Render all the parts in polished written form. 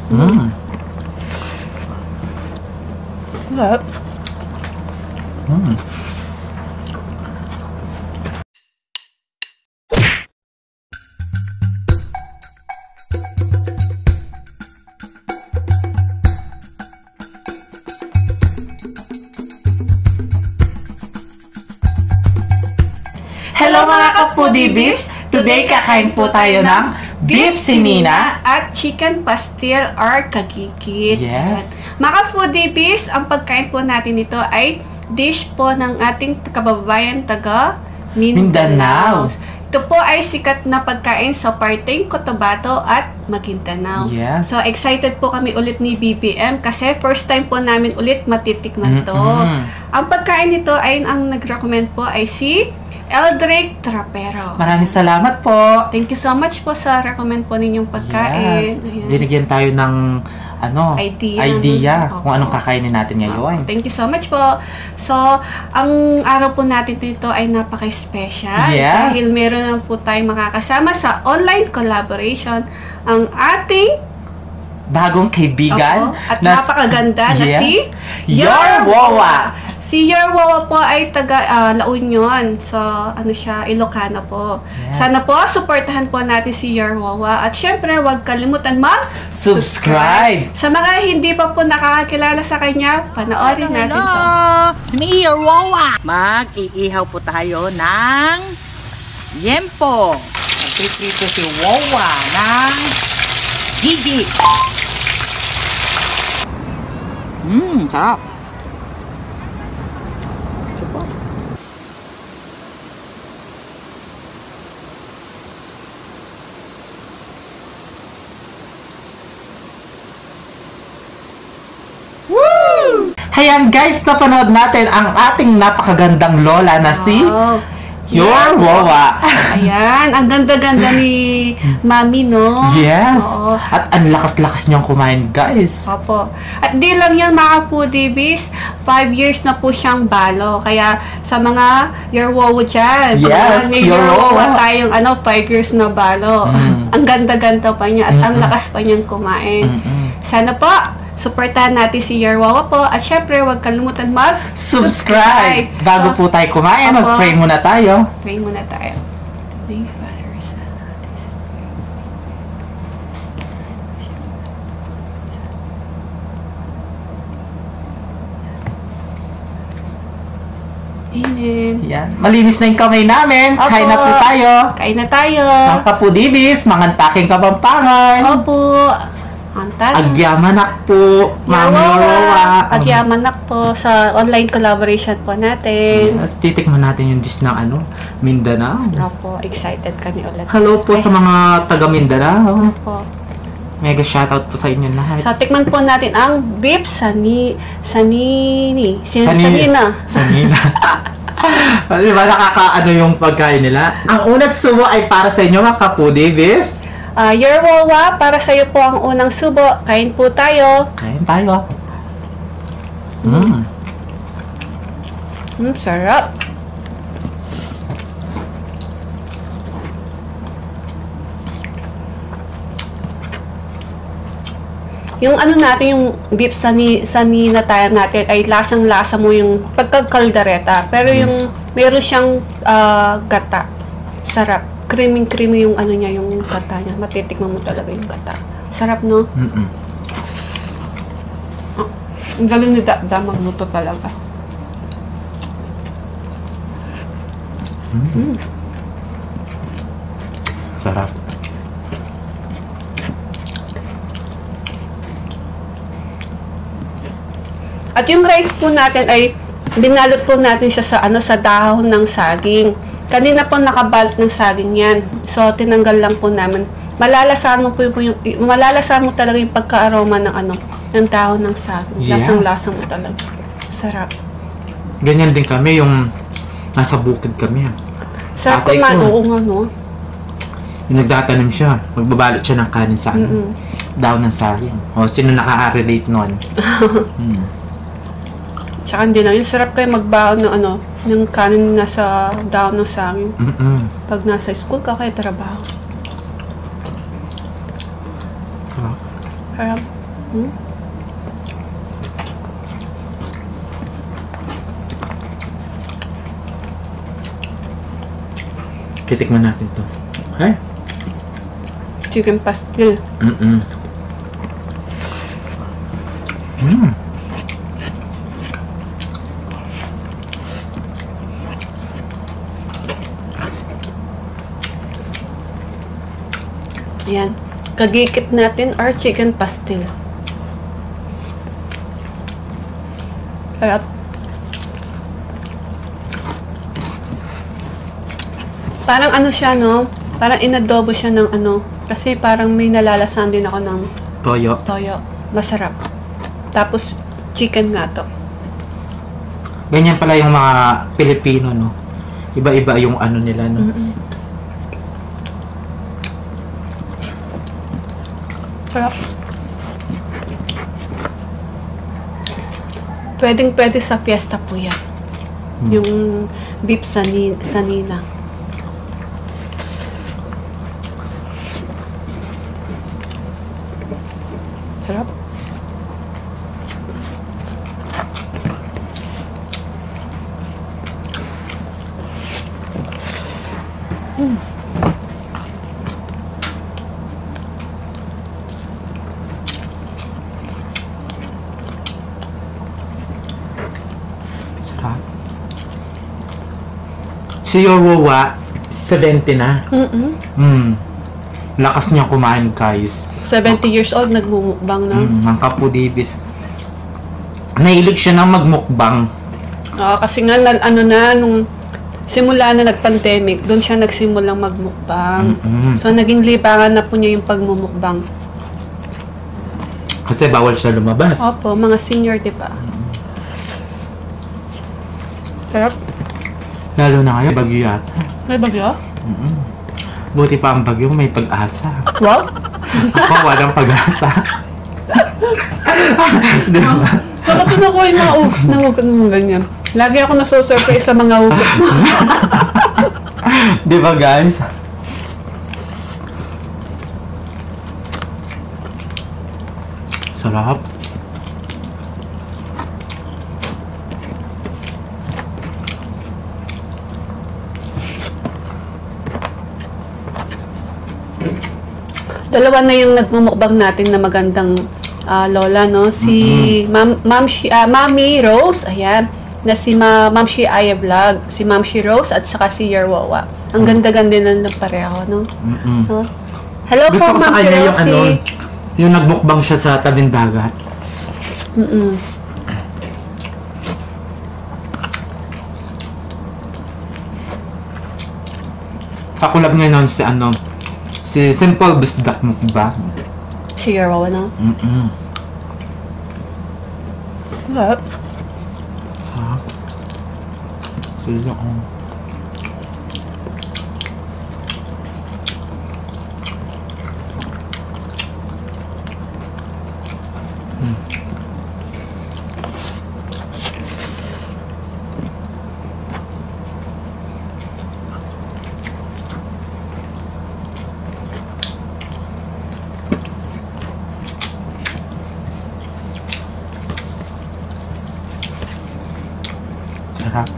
Mm. Sarap. Mm. Hello mga ka-foodies! Today kakain po tayo ng beef sinina at chicken pastil or kagikit. Yes. Mga ka-foodies, ang pagkain po natin nito ay dish po ng ating kababayan taga Mindanao. Ito po ay sikat na pagkain sa parteng Cotabato at Maguindanao. Yes. So excited po kami ulit ni BBM kasi first time po namin ulit matitikman to. Ang pagkain nito ay ang nag-recommend po ay si Eldrick Trapero. Maraming salamat po. Thank you so much po sa recommend po ninyong pagkain. Yes. Ayan. Binigyan tayo ng idea Opo. kung anong kakainin natin ngayon. Thank you so much po. So, ang araw po natin dito ay napaka-special. Yes. Dahil meron na po tayong makakasama sa online collaboration ang ating Bagong kaibigan. at napakaganda na si Your Wawa. Si Your Wawa po ay taga La Union. So, ano siya, Ilocano po. Yes. Sana po, supportahan po natin si Your Wawa. At syempre, huwag kalimutan Subscribe! Sa mga hindi pa po nakakakilala sa kanya, panoorin natin po. It's me, your Wawa. Mag-iihaw po tayo ng yempo. Magpiprito si Wawa ng gigi. Sarap. Ayan guys, napanood natin ang ating napakagandang lola na si Wow. Your Wawa. Ayan, ang ganda-ganda ni Mami, no? Yes. Oo. At ang lakas-lakas niyang kumain guys. Opo. At di lang yan mga foodies, 5 years na po siyang balo. Kaya sa mga Your Wawa dyan, Yes, may Your Your Wawa Wawa. tayong 5 years na balo. Ang ganda-ganda pa niya at ang lakas pa niyang kumain. Sana po, supportahan natin si Your Wawa po. At syempre, huwag kalimutan Subscribe! Bago po tayo kumain, Opo. mag-pray muna tayo. Pray muna tayo. Thank you, Father, Son, Amen. Yan. Malinis na yung kamay namin. Opo. Kain na po tayo. Kain na tayo. Mga kapudibis, mga taking kapampangan. Opo. Antan. Agyamanak po, Ma'am Your Wawa. Agyamanak po sa online collaboration po natin. Yes, titikman natin yung dish ng Mindanao. Opo, excited kami ulit. Hello po sa mga taga Mindanao. Opo. Mega shoutout po sa inyo lahat. So, tikman po natin ang beef sanina. Sanina. Di ba nakakaano yung pagkain nila? Ang unang subo ay para sa inyo mga kapudibis. Your Wawa, para sa iyo po ang unang subo. Kain po tayo. Kain tayo. Sarap. Yung natin, yung beef sanina tayo natin ay lasang-lasa mo yung pagkakaldereta. Pero yung meron siyang gata. Sarap. Creamy yung niya, yung gata niya. Matitikman mo talaga yung gata. Sarap, no? Ang galing ni Dada magluto talaga. Sarap. At yung rice po natin ay binalot po natin siya sa sa dahon ng saging. Kanina po nakabalot ng saging yan. So tinanggal lang po namin. Malalasahan mo po malalasahan mo talaga yung pagka-aroma ng ng dahon ng saging. Yes. Lasang-lasa mo talaga. Sarap. Ganyan din kami yung nasa bukid kami. Sarap Tatay kumain. ko. Oo nga, no? Yung nagtatanim siya, magbabalot siya ng kanin sa dahon ng saging. O, sino nakaka-relate nun? Tsaka hindi lang. Yung sarap kayo magbaon ng yung kanin nasa dahon ng saging. Pag nasa school ka, kayo trabaho. Sarap. Sarap. Hmm? Titikman natin to. Ay? Chicken pastil. Mm-mm. Mm. Ayan. Kagikit natin our chicken pastil. Sarap. Parang ano siya, no? Parang inadobo siya ng ano. Kasi parang may nalalasan din ako ng Toyo. toyo. Masarap. Tapos, chicken nga to. Ganyan pala yung mga Pilipino, no? Iba-iba yung ano nila, no? Sarap. Pwedeng-pwede sa fiesta po yan. Yung beef sanina. Sarap. Sarap. Si Yorwowa, 70 na. Lakas niya kumain, guys. 70 years old, nagmumukbang na. Ang Kapu Davis. Nahilig siya ng magmukbang. Kasi nga, nung simula na nag-pandemic, doon siya nagsimulang magmukbang. So, naging libangan na po niya yung pagmumukbang. Kasi bawal siya lumabas. Opo, mga senior, di ba? Sarap. Lalo na ngayon, bagyo yata. May bagyo? Buti pa ang bagyo, may pag-asa. Wow! Ako, walang pag-asa. Di ba? Sarap din ako yung nahugot mo ganyan. Lagi ako nasusurprise sa mga hugot mo. Di ba, guys? Sarap. Dalawa na yung nagmumukbang natin na magandang lola, no? Si Mami Rose, ayan, na si Ma'am Shi Aya Vlog, si Ma'am Shi Rose at saka si Yerwawa. Ang ganda-ganda na pareho, no? No? Hello Gusto po, ko sa Ma'am Shi kanya yung Rose. ano, yung nagmukbang siya sa tabing dagat. Kakulab niya nun si ano, si Simple Bisdak Mukbang. Si Yerwawa, no? Sarap. Sila ko. Sarap.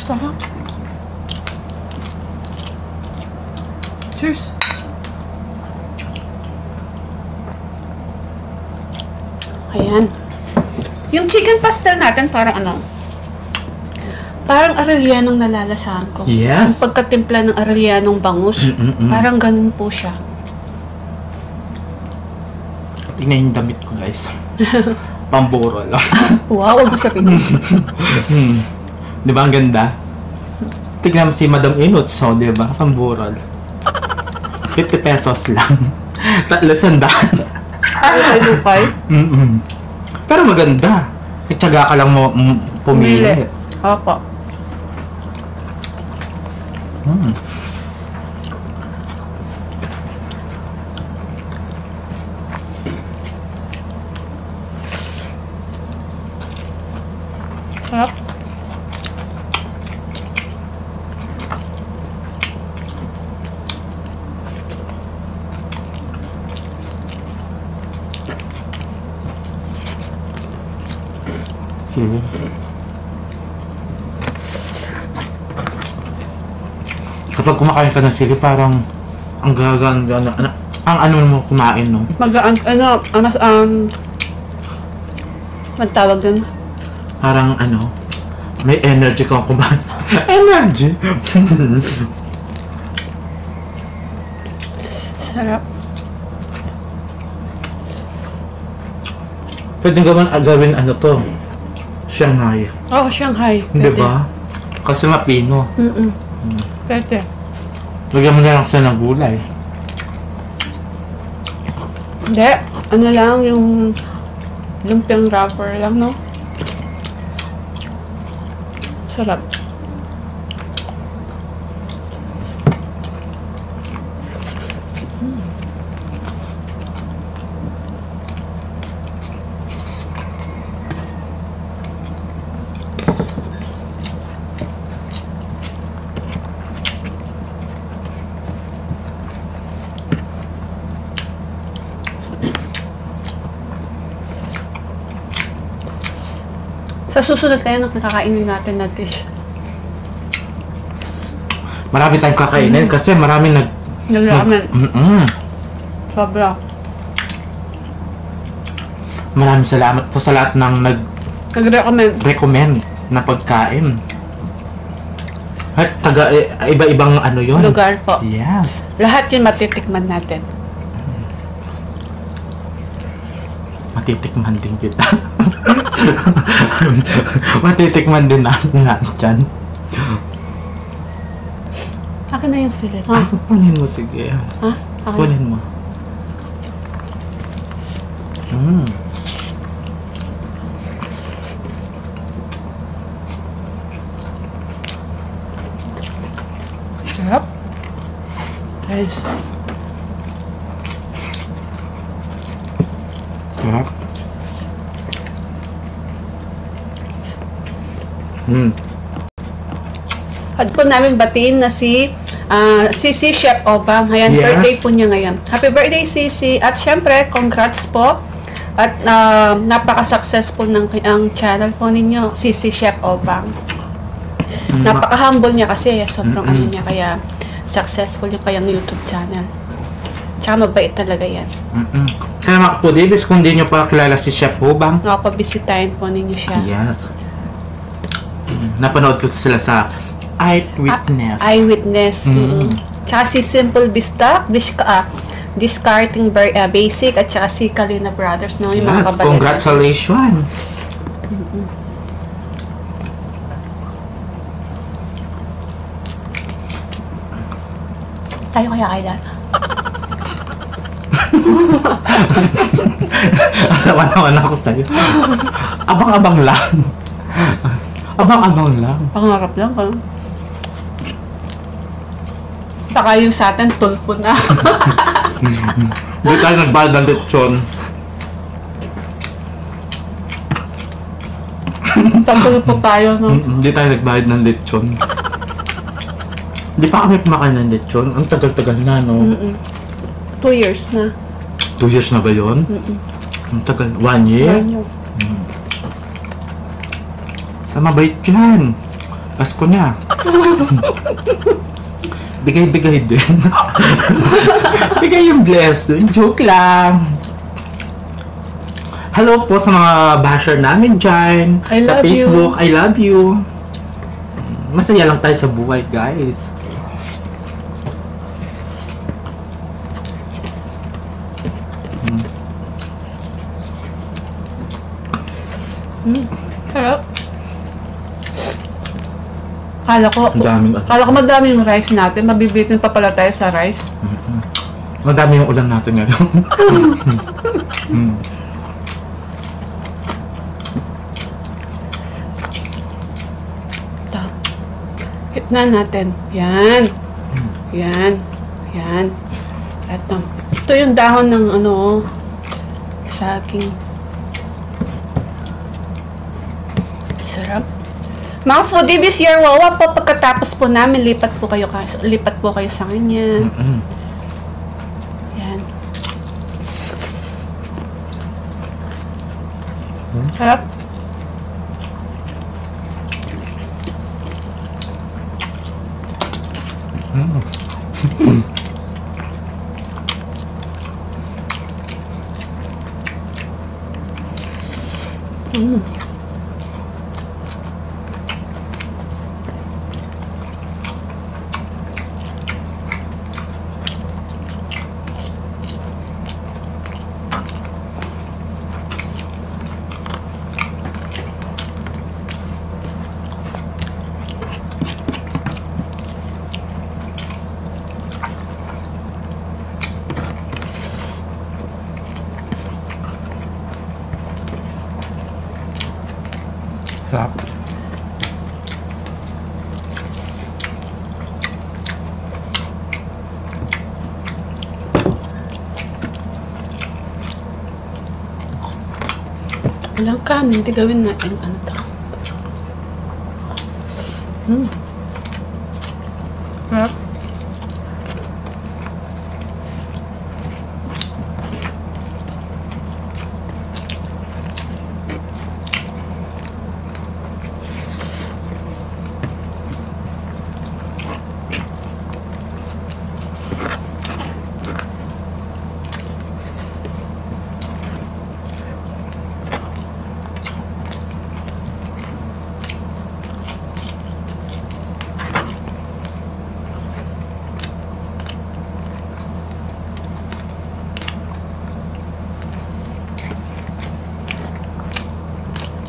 Sarap. Cheers. Ayan. Yung chicken pastel natin parang ano? Parang Arellano nalalasahan ko. Yes. Yung pagkatimpla ng Arellano bangus, parang ganun po siya. Tingnan yung damit ko, guys. Pamburo lang. Wow, wag mo sabihin. Di ba ang ganda? Tignan mo si Madam Inuts, so, di ba? Pamburol. 50 pesos lang. 300. Ay, lukay. Pero maganda. Itsaga ka lang mo pumili. Opo. Sarap. Sige. Kapag kumakain ka ng sili, parang ang gaganda na, ang ano mo kumain, no? Ang tawag dun? Parang ano, may energy kang kumain. Energy! Sarap. Pwede gawin ano to, Shanghai. Oh, Shanghai. Hindi ba? Kasi mapino. Pwede. Lagyan mo na lang siya ng gulay. Hindi. Ano lang, yung lumpiang wrapper lang, no? Sarap. Sa susunod kayo nung kakainin natin na dish. Marami tayong kakainin kasi marami Nag-ramen. Sobra. Maraming salamat po sa lahat ng Nag-recommend. nag-recommend na pagkain. At iba-ibang ano yun. Lugar po. Yes. Lahat yun matitikman natin. Matitikman din kita. Matitikman din natin dyan. Akin na yung sili. Ay, kukunin mo, sige. Ha? Akin. Kunin mo. Sarap. Guys. Sarap. At po namin batiin na si Chef Obang. Ayan, Yes. birthday po niya ngayon. Happy birthday, Sisi. At syempre, congrats po. At napaka-successful ng ang channel po ninyo, Sisi Chef Obang. Napaka-humble niya kasi. Sobrang ano niya. Kaya successful yung kayang YouTube channel. Tsaka mabait talaga yan. Kaya mga kapudibis, kung di nyo pa kilala si Chef Obang, Nakapabisitahin po ninyo siya. yes. Napanood ko sila sa Eyewitness. Eyewitness. Tsaka si Simple Bistak, Discarding Basic, at tsaka si Kalina Brothers, no? Yung mga Yes, kabalikan. congratulations. Tayo kaya kailan? Asawa naman ako sa'yo. Abang-abang lang. Abang-abang lang. Pangarap lang ka. Saka yung sa atin, tulpo na. Hindi tayo nagbayad ng lechon. Tulpo tayo, no? Hindi tayo nagbayad ng lechon. Hindi pa kami kumakain ng lechon. Ang tagal-tagal na, no? 2 years na. 2 years na ba yun? Ang tagal. 1 year? Sa mabait yan. Pasko na. Bigay-bigay din. Bigay yung blessing. Joke lang. Hello po sa mga basher namin dyan. I sa love Facebook, I love you. Masaya lang tayo sa buhay, guys. Sarap. Kala ko madami yung rice natin. Mabibitin pa pala tayo sa rice. Madami yung ulam natin ngayon. Ito. Hitna natin. Yan. Yan. Yan. Ito yung dahon ng ano, saging. Sarap. Mga foodies, your wawa po, pagkatapos po namin, lipat po kayo sa kanya. Yan. Sarap. Sarap. Walang kanin, hindi gawin natin ano to. Sarap.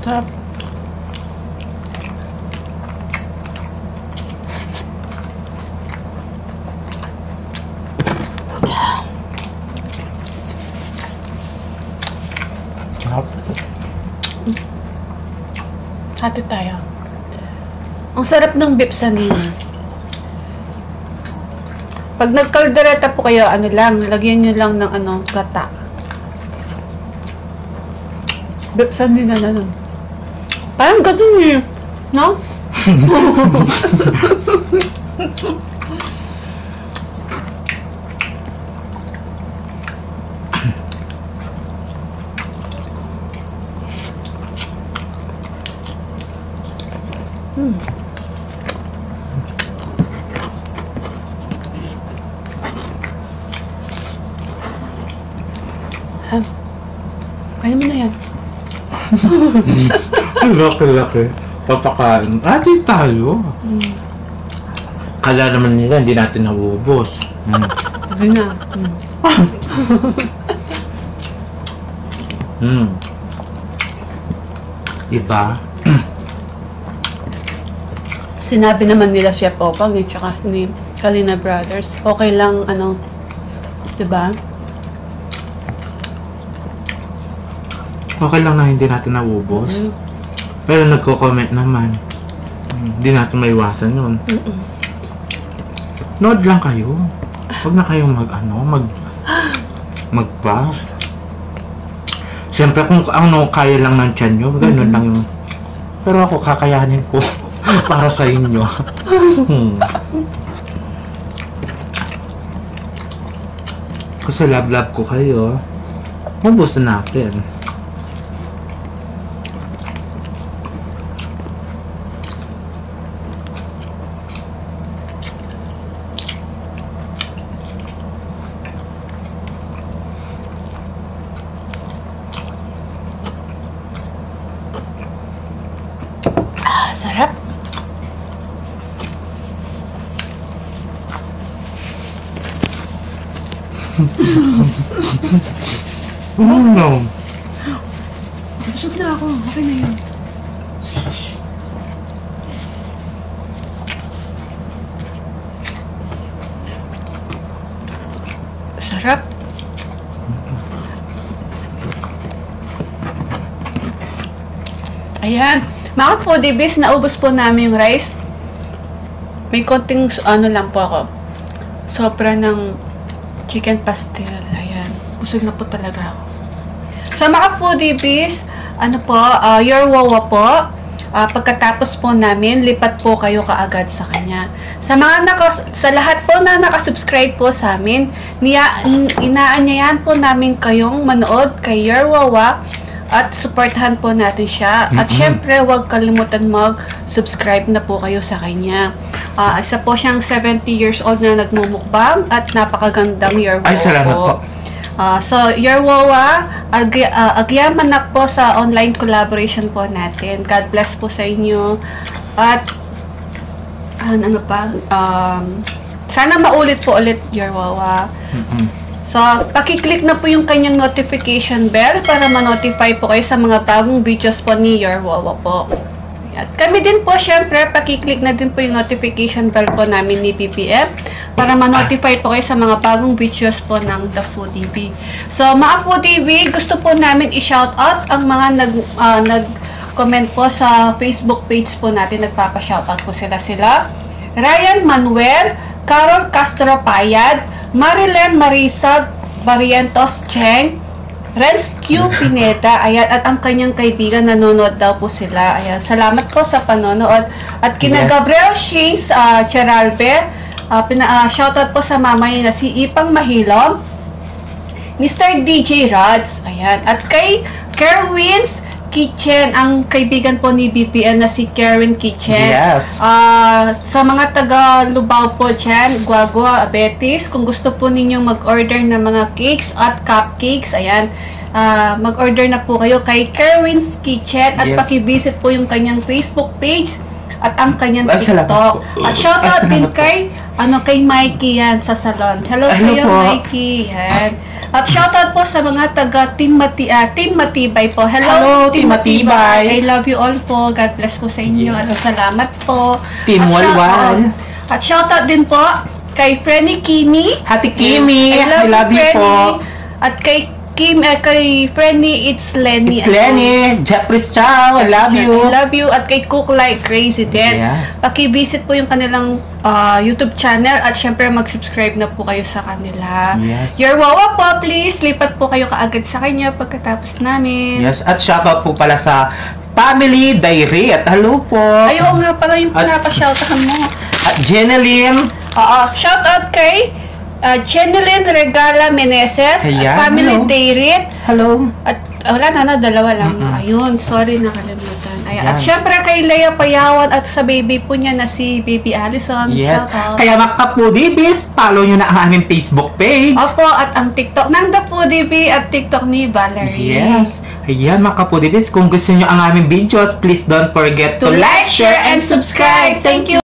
Sarap. Sarap. Hati tayo. Ang sarap ng beef sanina. Pag nagkaldereta po kayo, ano lang, lagyan nyo lang ng ano, gata. Beef sanina na nun. Parang ganun eh. No? Kaya mo na yan. Ang laki-laki. Papakain. Ati tayo. Kala naman nila, hindi natin naubos. Sabi na. Diba? Sinabi naman nila Chef Opang at saka ni Kalina Brothers. Okay lang, ano, diba? Okay lang na hindi natin naubos. Pero nagko-comment naman. Hindi natin maiwasan yun. Nood lang kayo. Huwag na kayong mag-fast. Siyempre kung ano kaya lang ng tiyan nyo, ganun lang yung... Pero ako kakayanin ko para sa inyo. Kasi love ko kayo. Ubus na natin. Sarap. No. Busog na ako. Okay na yun. Sarap. Ayan. Mga foodies, naubos po namin yung rice. May konting ano lang po ako. Sobra ng chicken pastel. Ayan. Busog na po talaga ako. So mga foodies, ano po, your wawa po. pagkatapos po namin, lipat po kayo kaagad sa kanya. Sa lahat po na nakasubscribe po sa amin, inaanyayahan po namin kayong manood kay Your Wawa at supportahan po natin siya. At syempre, huwag kalimutan mag-subscribe na po kayo sa kanya. Isa po siyang 70 years old na nagmumukbang at napakagandang Your Wawa. Ay, salamat po. So, Your Wawa, agyaman po sa online collaboration po natin. God bless po sa inyo. At, sana maulit po ulit, Your Wawa. So, pakiclick na po yung kanyang notification bell para ma-notify po kayo sa mga bagong videos po ni Your Wawa po. At kami din po, syempre, pakiclick na din po yung notification bell po namin ni BBM para ma-notify po kayo sa mga bagong videos po ng The Foodie Bee. So, mga Foodie Bee, gusto po namin i-shoutout ang mga nag-comment po sa Facebook page po natin. Nagpapa-shoutout po sila. Ryan Manuel, Carol Castro Payad, Marilyn Marisa Barrientos Cheng, Renz Q. Pineda, ayan, at ang kanyang kaibigan, nanonood daw po sila. Ayan, salamat po sa panonood. At kina Gabriel Shanes Cheralbe, shoutout po sa mama niya na si Ipang Mahilom, Mr. DJ Rods, ayan, at kay Kerwin's Kitchen, ang kaibigan po ni BPN na si Karen Kitchen. Yes. Sa mga taga Lubao po dyan, Guagua, Betis, kung gusto po ninyong mag-order ng mga cakes at cupcakes, ayan, mag-order na po kayo kay Kerwin's Kitchen at pakivisit po yung kanyang Facebook page at ang kanyang TikTok. At shoutout din kay Mikey yan sa salon. Hello sa iyo, Mikey. Yan. At shoutout po sa mga taga Team Matibay po. Hello Team Matibay. I love you all po. God bless po sa inyo. At salamat po. Team Walwal. At shoutout din po kay Frenny Kimi. Ate Kimi, I love you po. At kay Frenny, it's Lenny. It's Lenny. Jeffrey Chow, I love you. I love you. At kay Cook Like Crazy din. Yes. Pakivisit po yung kanilang YouTube channel at syempre mag-subscribe na po kayo sa kanila. Yes. Your Wawa po, please. Lipat po kayo kaagad sa kanya pagkatapos namin. Yes. At shoutout po pala sa Family Diary. At hello po. Ayaw nga pala yung pinapa-shoutout mo. At Jeneline. Shoutout kay Jeneline Regala Meneses, Family Diary. Hello. At wala na, dalawa lang. Ayun, sorry, nakalimutan. Ayan. At syempre kay Leia Payawan at sa baby po niya na si Baby Allison. Yes. Shoutout. Kaya mga ka-Foodie Bees, follow nyo na ang aming Facebook page. Opo, at ang TikTok ng The Foodie Bee at TikTok ni Valerie. Yes. Ayan mga ka-Foodie Bees, kung gusto nyo ang aming videos, please don't forget to like, share, and subscribe. Thank you.